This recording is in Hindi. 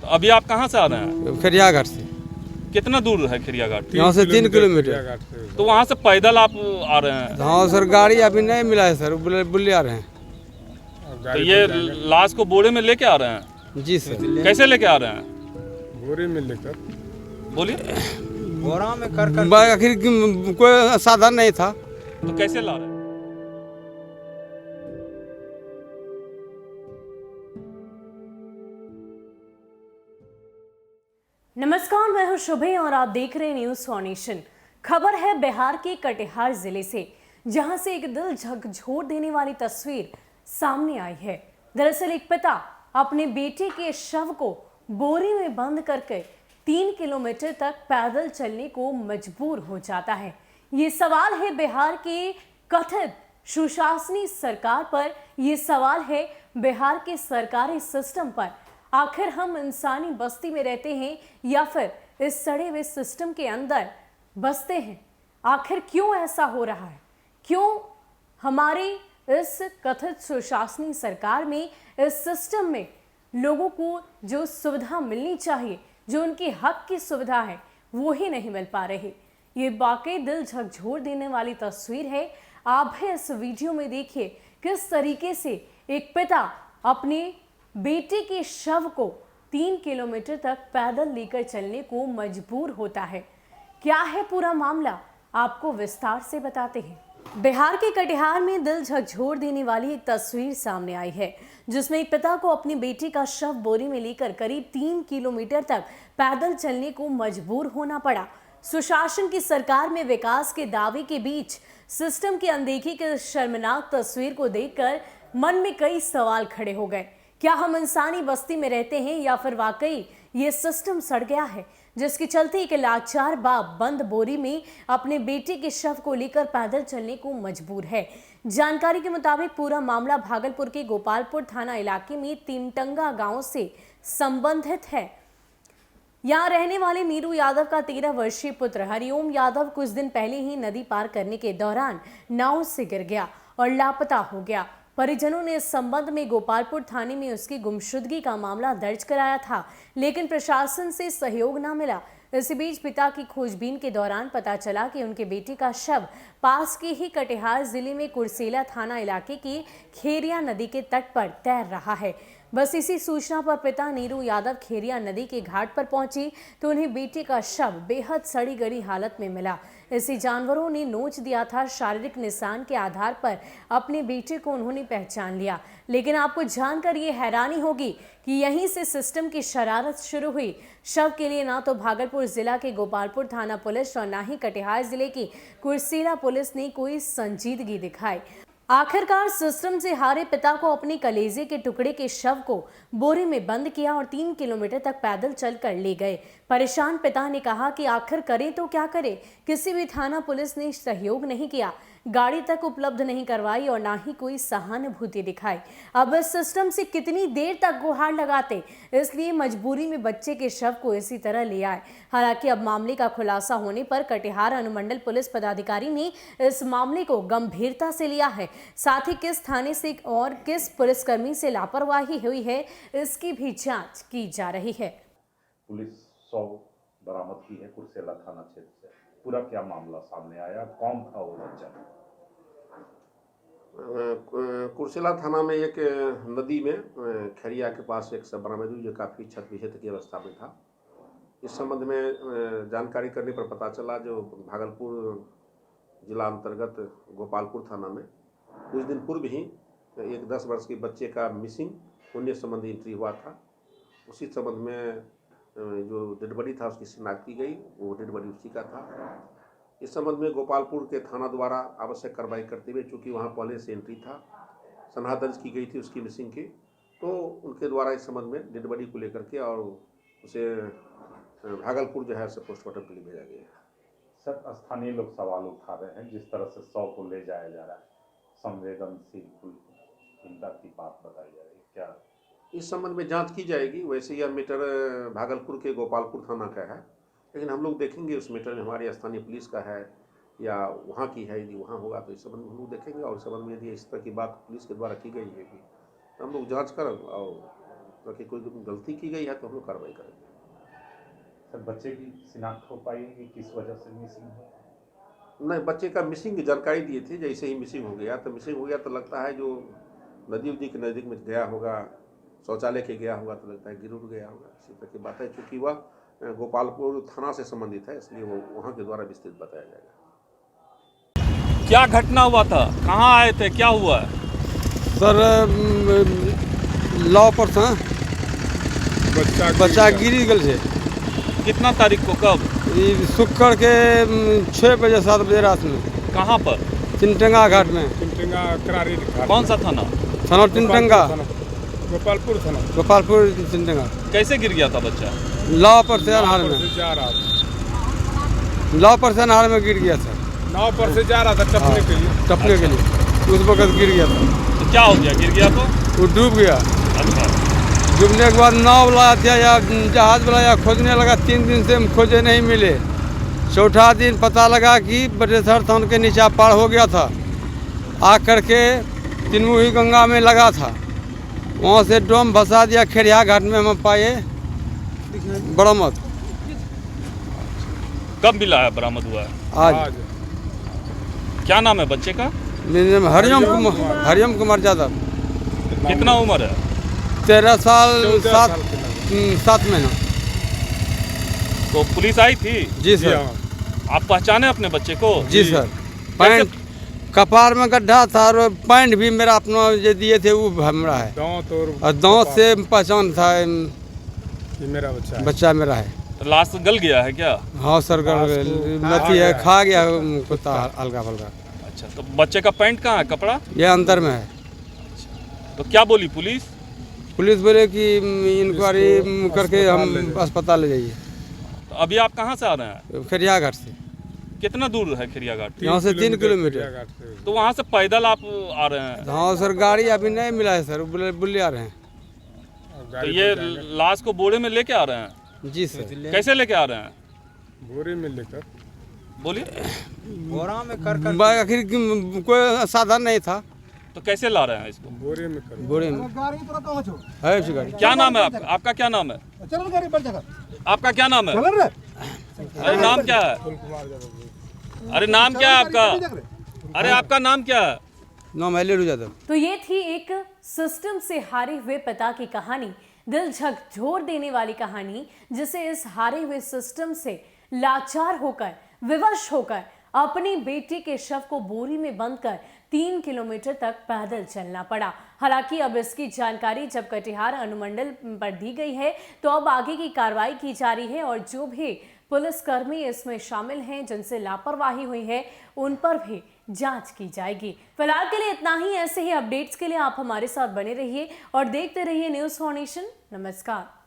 अभी आप कहाँ से आ रहे हैं? खरिया घाट से। कितना दूर है खिरिया घाट? यहाँ से 3 किलोमीटर। तो वहाँ से पैदल आप आ रहे हैं? हाँ सर, गाड़ी अभी नहीं मिला है सर, बुले आ रहे हैं। तो ये लाश को बोरे में लेके आ रहे हैं? जी सर। कैसे लेके आ रहे हैं? बोरे में लेकर। बोलिए। बोरा में कर आखिर कोई साधन नहीं था तो कैसे ला रहे हैं? नमस्कार, मैं हूं शुभे और आप देख रहे हैं न्यूज़ फॉर नेशन। खबर है बिहार के कटिहार जिले से, जहां से एक दिल झकझोर देने वाली तस्वीर सामने आई है। दरअसल एक पिता अपने बेटे के शव को बोरी में बंद करके 3 किलोमीटर तक पैदल चलने को मजबूर हो जाता है। ये सवाल है बिहार के कथित सुशासनी सरकार पर, ये सवाल है बिहार के सरकारी सिस्टम पर। आखिर हम इंसानी बस्ती में रहते हैं या फिर इस सड़े हुए सिस्टम के अंदर बसते हैं? आखिर क्यों ऐसा हो रहा है? क्यों हमारी इस कथित सुशासनी सरकार में, इस सिस्टम में लोगों को जो सुविधा मिलनी चाहिए, जो उनके हक की सुविधा है, वो ही नहीं मिल पा रही? ये वाकई दिल झकझोर देने वाली तस्वीर है। आप भी इस वीडियो में देखिए किस तरीके से एक पिता अपने बेटे के शव को 3 किलोमीटर तक पैदल लेकर चलने को मजबूर होता है। क्या है पूरा मामला, आपको विस्तार से बताते हैं। बिहार के कटिहार में दिल झकझोर देने वाली एक तस्वीर सामने आई है, जिसमें एक पिता को अपनी बेटी का शव बोरी में लेकर करीब 3 किलोमीटर तक पैदल चलने को मजबूर होना पड़ा। सुशासन की सरकार में विकास के दावे के बीच सिस्टम की अनदेखी की शर्मनाक तस्वीर को देखकर मन में कई सवाल खड़े हो गए। क्या हम इंसानी बस्ती में रहते हैं या फिर वाकई ये सिस्टम सड़ गया है, जिसके चलते एक लाचार बाप बंद बोरी में अपने बेटे के शव को लेकर पैदल चलने को मजबूर है। जानकारी के मुताबिक पूरा मामला भागलपुर के गोपालपुर थाना इलाके में तीनटंगा गांव से संबंधित है। यहाँ रहने वाले नीरू यादव का 13 वर्षीय पुत्र हरिओम यादव कुछ दिन पहले ही नदी पार करने के दौरान नाव से गिर गया और लापता हो गया। परिजनों ने इस संबंध में गोपालपुर थाने में उसकी गुमशुदगी का मामला दर्ज कराया था, लेकिन प्रशासन से सहयोग न मिला। इसी बीच पिता की खोजबीन के दौरान पता चला कि उनके बेटे का शव पास के ही कटिहार जिले में कुर्सेला थाना इलाके की खेरिया नदी के तट पर तैर रहा है। बस इसी सूचना पर पिता नीरू यादव खेरिया नदी के घाट पर पहुंची तो उन्हें बेटे का शव बेहद सड़ी गली हालत में मिला। इसे जानवरों ने नोच दिया था। शारीरिक निशान के आधार पर अपने बेटे को उन्होंने पहचान लिया, लेकिन आपको जानकर ये हैरानी होगी कि यहीं से सिस्टम की शरारत शुरू हुई। शव के लिए ना तो भागलपुर जिला के गोपालपुर थाना पुलिस और ना ही कटिहार जिले की कुर्सेला पुलिस ने कोई संजीदगी दिखाई। आखिरकार सिस्टम से हारे पिता को अपने कलेजे के टुकड़े के शव को बोरे में बंद किया और 3 किलोमीटर तक पैदल चलकर ले गए। परेशान पिता ने कहा कि आखिर करें तो क्या करें, किसी भी थाना पुलिस ने सहयोग नहीं किया, गाड़ी तक उपलब्ध नहीं करवाई और ना ही कोई सहानुभूति दिखाई। अब इस सिस्टम से कितनी देर तक गुहार लगाते, इसलिए मजबूरी में बच्चे के शव को इसी तरह ले आए। हालांकि अब मामले का खुलासा होने पर कटिहार अनुमंडल पुलिस पदाधिकारी ने इस मामले को गंभीरता से लिया है। साथ ही किस थाने से और किस पुलिसकर्मी से लापरवाही हुई है, इसकी भी जांच की जा रही है। पुलिस 100 बरामद की है कुर्सेला थाना क्षेत्र से। पूरा क्या मामला सामने आया, कौन था वो बच्चा? कुर्सेला थाना में एक नदी में खरिया के पास एक शव बरामद हुई जो काफ़ी क्षत विक्षत की अवस्था में था। इस संबंध में जानकारी करने पर पता चला जो भागलपुर जिला अंतर्गत गोपालपुर थाना में कुछ दिन पूर्व ही एक 10 वर्ष के बच्चे का मिसिंग होने संबंधी एंट्री हुआ था। उसी संबंध में जो डेड बॉडी था उसकी शिनाख्त की गई, वो डेड बॉडी उसी का था। इस संबंध में गोपालपुर के थाना द्वारा आवश्यक कार्रवाई करते हुए, चूँकि वहाँ पहले से एंट्री था, सनहा दर्ज की गई थी उसकी मिसिंग की, तो उनके द्वारा इस संबंध में डेड बॉडी को लेकर के और उसे भागलपुर जो है उसे पोस्टमार्टम के लिए भेजा गया है। सर, स्थानीय लोग सवाल उठा रहे हैं जिस तरह से 100 को ले जाया जा रहा है, संवेदनशील चिंता की बात बताई जा रही है, क्या इस संबंध में जांच की जाएगी? वैसे यह मैटर भागलपुर के गोपालपुर थाना का है, लेकिन हम लोग देखेंगे उस मैटर में हमारी स्थानीय पुलिस का है या वहाँ की है। यदि वहाँ होगा तो इस संबंध में हम लोग देखेंगे, और इस संबंध में यदि इस तरह की बात पुलिस के द्वारा की गई है तो हम लोग जाँच कर और बाकी कोई गलती की गई है तो हम लोग कार्रवाई करेंगे। सर बच्चे की शिनाख्त हो पाई कि किस वजह से मिसिंग है? नहीं, बच्चे का मिसिंग की जानकारी दिए थे, जैसे ही मिसिंग हो गया तो लगता है जो नदी उदी के नज़दीक में गया होगा, शौचालय के गया होगा, तो लगता है गिर गया होगा, इसी तरह की बात है। चूँकि वह गोपालपुर थाना से संबंधित है, इसलिए वो वहाँ के द्वारा विस्तृत बताया जाएगा। क्या घटना हुआ था, कहाँ आए थे, क्या हुआ है? सर लॉ पर था, बच्चा गिरी गल से। कितना तारीख को, कब? ये शुक्र के 6 बजे 7 बजे रात में। कहाँ पर? चिनटंगा घाट में। टिंटिंगा करारी घाट कौन सा थाना? थाना चिनटंगा, गोपालपुर थाना। गोपालपुर चिनटंगा। कैसे गिर गया था बच्चा? लॉ पर से अनहार में, जा रहा था, लॉ पर से अनहार में गिर गया था, नाव पर से जा रहा था टपने के लिए। टपने के लिए उस वक्त गिर गया था। तो क्या हो गया, गिर गया तो? वो डूब गया। अच्छा, डूबने के बाद नाव बुलाया था या जहाज बुलाया, खोजने लगा। 3 दिन से हम खोजे नहीं मिले। चौथा दिन पता लगा कि बटेसर थान के नीचे पार हो गया था, आकर के तिनमुही गंगा में लगा था। वहाँ से डोम भसा दिया, खेरिया घाट में हम पाए बरामद। कब मिला है, बरामद हुआ है? आज क्या नाम है बच्चे का? हरियम कुमार यादव। कितना उम्र है? 13 साल 14 7 महीना। तो पुलिस आई थी? जी सर। आप पहचाने अपने बच्चे को? जी सर। पैंट कपार में गड्ढा था और पैंट भी मेरा अपना जो दिए थे वो हमरा है, और दांत से पहचान था ये मेरा बच्चा है। बच्चा मेरा है। तो लाश गल गया है क्या? हाँ सर, नथी है, खा गया कुत्ता हल्का फल्का। अच्छा, तो बच्चे का पैंट कहाँ है, कपड़ा? ये अंदर में है। तो क्या बोली पुलिस? पुलिस बोले कि इंक्वायरी करके हम अस्पताल ले जाइए। तो अभी आप कहाँ से आ रहे हैं? खेरिया घाट से। कितना दूर है खेरिया घाट? यहाँ से 3 किलोमीटर। तो वहाँ से पैदल आप आ रहे हैं? हाँ सर, गाड़ी अभी नहीं मिला है सर, बुले आ रहे हैं। तो ये लाश को बोरे में लेके आ रहे हैं? जी सर। कैसे लेके आ रहे हैं? बोरे में लेकर। बोलिए। बोरा में आखिर कोई साधन नहीं था, तो कैसे ला रहे हैं इसको? बोरे में कर। बोरे में है उसकी गाड़ी। क्या नाम है आपका? आपका क्या नाम है? आपका क्या नाम है? अरे नाम क्या है? अरे नाम क्या है आपका? अरे आपका नाम क्या है? नाम है लेडू यादव। तो ये थी एक सिस्टम से हारे हुए पिता की कहानी, दिल झकझोर देने वाली कहानी, जिसे इस हारे हुए सिस्टम से लाचार होकर, विवश होकर अपनी बेटी के शव को बोरी में बंद कर 3 किलोमीटर तक पैदल चलना पड़ा। हालांकि अब इसकी जानकारी जब कटिहार अनुमंडल पर दी गई है, तो अब आगे की कार्रवाई की जा रही है और जो भी पुलिसकर्मी इसमें शामिल हैं, जिनसे लापरवाही हुई है, उन पर भी जांच की जाएगी। फिलहाल के लिए इतना ही। ऐसे ही अपडेट्स के लिए आप हमारे साथ बने रहिए और देखते रहिए न्यूज़ फॉर नेशन। नमस्कार।